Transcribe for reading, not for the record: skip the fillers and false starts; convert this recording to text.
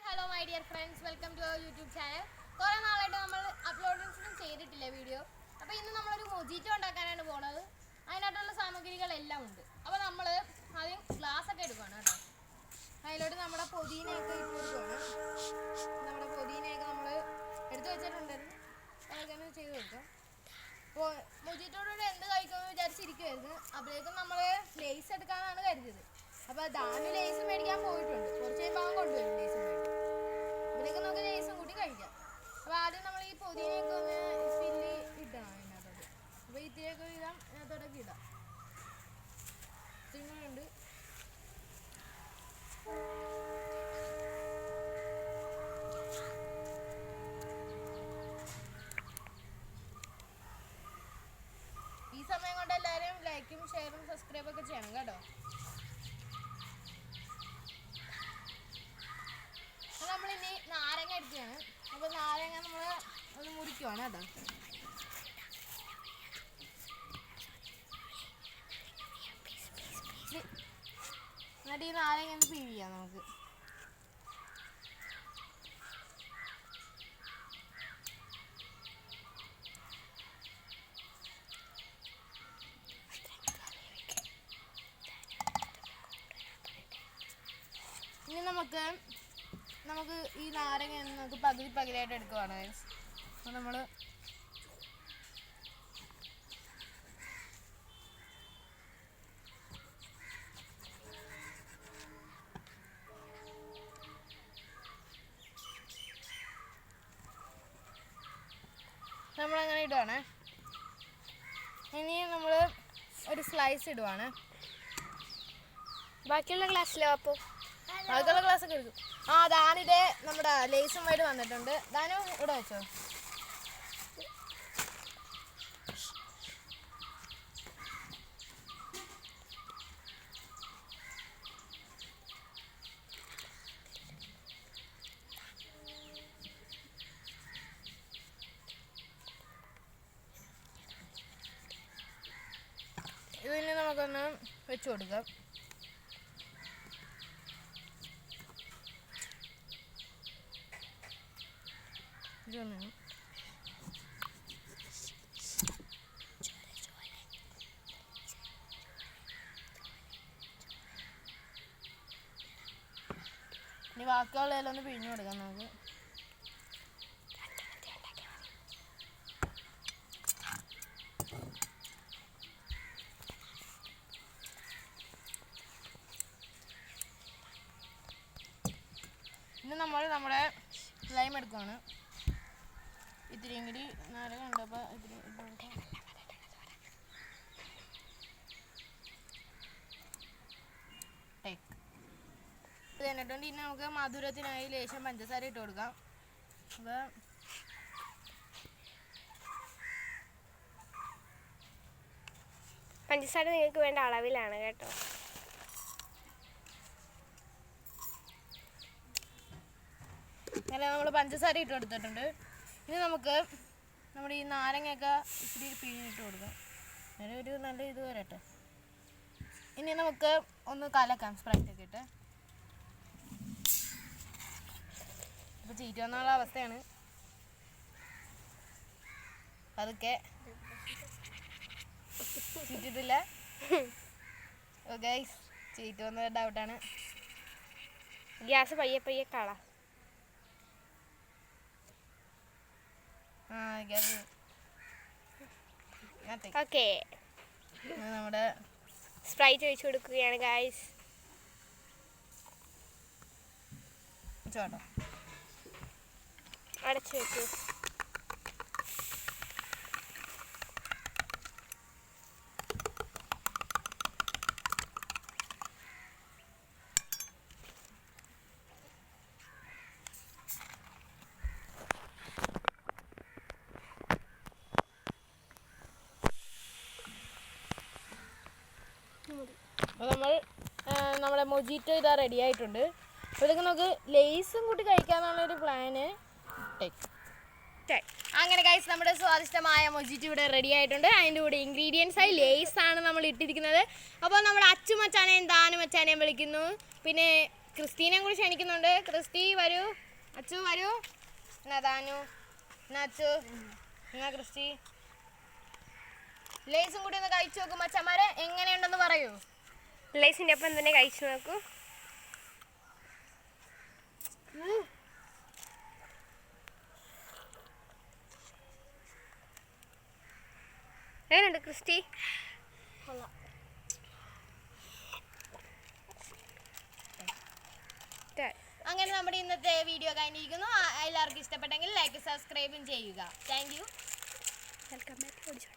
Hello my dear friends, welcome to our YouTube channel. കുറേ നാളായിട്ട് നമ്മൾ അപ്ലോഡൊന്നും ചെയ്തിട്ടില്ല വീഡിയോ. അപ്പോൾ ഇന്ന് നമ്മളൊരു മൊജിറ്റോ ഉണ്ടാക്കാനാണ് പോകുന്നത്. അതിനായിട്ടുള്ള സാമഗ്രികളെല്ലാം ഉണ്ട്. അപ്പോൾ നമ്മൾ ആദ്യം ഗ്ലാസ് ഒക്കെ എടുക്കണം കേട്ടോ. അതിലോട്ട് നമ്മുടെ പൊതിനയൊക്കെ ഇട്ട് കൊടുക്കണം. നമ്മുടെ പൊതിനയൊക്കെ നമ്മൾ എടുത്തു വെച്ചിട്ടുണ്ടായിരുന്നു. അതൊക്കെ ചെയ്ത് കൊടുക്കാം. അപ്പോൾ മൊജിറ്റോടെ എന്ത് കഴിക്കുമെന്ന് വിചാരിച്ചിരിക്കുമായിരുന്നു. അപ്പോഴേക്കും നമ്മൾ ലേസ് എടുക്കാനാണ് കരുതിയത്. അപ്പോൾ ദാനു ലേസ് മേടിക്കാൻ പോയിട്ടുണ്ട്. കുറച്ച് കഴിയുമ്പോൾ അവൻ കൊണ്ടുവരും ലേസ് മേടിക്കും. അപ്പോഴേക്കും നമുക്ക് ലേസും കൂടി കഴിക്കാം. അപ്പോൾ ആദ്യം നമ്മൾ ഈ പൊതിനയൊക്കെ ഒന്ന് ഫില്ല് ഇടണം അതിനകത്തോട്ട്. അപ്പോൾ ഇത്തിരിയൊക്കെ ഇടാം, അതിനകത്തോട്ടൊക്കെ ഇടാം. ഇത്തിരിയുണ്ട്. ഈ സമയം കൊണ്ട് എല്ലാവരും ലൈക്കും ഷെയറും സബ്സ്ക്രൈബൊക്കെ ചെയ്യണം കേട്ടോ. നമ്മളിനി നാരങ്ങ എടുക്കുകയാണ്. അപ്പോൾ നാരങ്ങ നമ്മൾ ഒന്ന് മുറിക്കുവാണ് കേട്ടോ. എന്നിട്ട് ഈ നാരങ്ങ ഒന്ന് പിഴിയാം നമുക്ക്. ഇനി നമുക്ക് ഈ നാരങ്ങ നമുക്ക് പകുതിയായിട്ട് എടുക്കുവാണ്. അപ്പോൾ നമ്മൾ നമ്മളങ്ങനെ ഇടുവാണ്. ഇനി നമ്മൾ ഒരു സ്ലൈസ് ഇടുവാണ്. ബാക്കിയുള്ള ക്ലാസ്സിലോ? അപ്പോൾ ബാക്കിയുള്ള ക്ലാസ്സൊക്കെ എടുക്കും. ദാനിതേ നമ്മുടെ ലേസുമായിട്ട് വന്നിട്ടുണ്ട്. ദാനു ഇവിടെ വെച്ചോ. ഇതിന് നമുക്കൊന്ന് വെച്ച് കൊടുക്കാം. ഇതൊന്ന് ഇനി ബാക്കിയുള്ളതെല്ലാം ഒന്ന് പിഴിഞ്ഞു കൊടുക്കാം നമുക്ക്. ഇനി നമ്മൾ നമ്മുടെ ലൈം എടുക്കുവാണ്. ഇത്തിരിയും കൂടി നാരങ്ങ ഉണ്ട്. അപ്പോൾ ഇത്തിരി ഇത് കഴിഞ്ഞിട്ടുണ്ട്. ഇനി നമുക്ക് മധുരത്തിനായി ലേശം പഞ്ചസാര ഇട്ട് കൊടുക്കാം. അപ്പോൾ പഞ്ചസാര നിങ്ങൾക്ക് വേണ്ട അളവിലാണ് കേട്ടോ. അങ്ങനെ നമ്മൾ പഞ്ചസാര ഇട്ട് കൊടുത്തിട്ടുണ്ട്. ഇനി നമുക്ക് നമ്മുടെ ഈ നാരങ്ങയൊക്കെ ഇത്തിരി പിഴിഞ്ഞിട്ട് കൊടുക്കാം. അങ്ങനെ ഒരു നല്ല ഇത് വരട്ടെ. ഇനി നമുക്ക് ഒന്ന് കലക്കാം സ്പ്രൈറ്റൊക്കെ ഇട്ട്. ഇപ്പോൾ ചീറ്റ് വന്നുള്ള അവസ്ഥയാണ്. അതൊക്കെ ചീറ്റിട്ടില്ല. ഓക്കെ, ചീറ്റ് വന്ന ഡൗട്ടാണ്. ഗ്യാസ് പയ്യെ കളാം. ഓക്കെ, നമ്മുടെ സ്പ്രൈറ്റ് ഒഴിച്ചു കൊടുക്കുകയാണ് ഗായ്സ്. ചോട്ടോ അടച്ചു വെക്കൂ. അപ്പോൾ നമ്മുടെ മൊജിറ്റോ ഇതാ റെഡി ആയിട്ടുണ്ട്. അപ്പോൾ ഇതൊക്കെ നമുക്ക് ലേസും കൂട്ടി കഴിക്കാമെന്നുള്ളൊരു പ്ലാന്. അങ്ങനെ ഗൈസ് നമ്മുടെ സ്വാദിഷ്ടമായ മൊജിറ്റോ ഇവിടെ റെഡി ആയിട്ടുണ്ട്. അതിൻ്റെ കൂടെ ഇൻഗ്രീഡിയൻസ് ആയി ലേസാണ് നമ്മൾ ഇട്ടിരിക്കുന്നത്. അപ്പോൾ നമ്മുടെ അച്ചുമച്ചാനെയും ദാനുമച്ചാനെയും വിളിക്കുന്നു. പിന്നെ ക്രിസ്റ്റീനെയും കൂടി ക്ഷണിക്കുന്നുണ്ട്. ക്രിസ്റ്റി വരൂ, അച്ചു വരൂ, എന്നാ താനു, എന്നാ അച്ചു, എന്നാ ക്രിസ്റ്റി. ലേസും കൂടി ഒന്ന് കഴിച്ചു നോക്കും മച്ചന്മാരെ, എങ്ങനെയുണ്ടെന്ന് പറയൂ. ലേസിൻ്റെ ഒപ്പം തന്നെ കഴിച്ചു നോക്കൂ. എങ്ങനെയുണ്ട് ക്രിസ്റ്റി? അങ്ങനെ നമ്മുടെ ഇന്നത്തെ വീഡിയോ കഴിഞ്ഞിരിക്കുന്നു. എല്ലാവർക്കും ഇഷ്ടപ്പെട്ടെങ്കിൽ ലൈക്ക് സബ്സ്ക്രൈബും ചെയ്യുക. Thank you. Welcome back.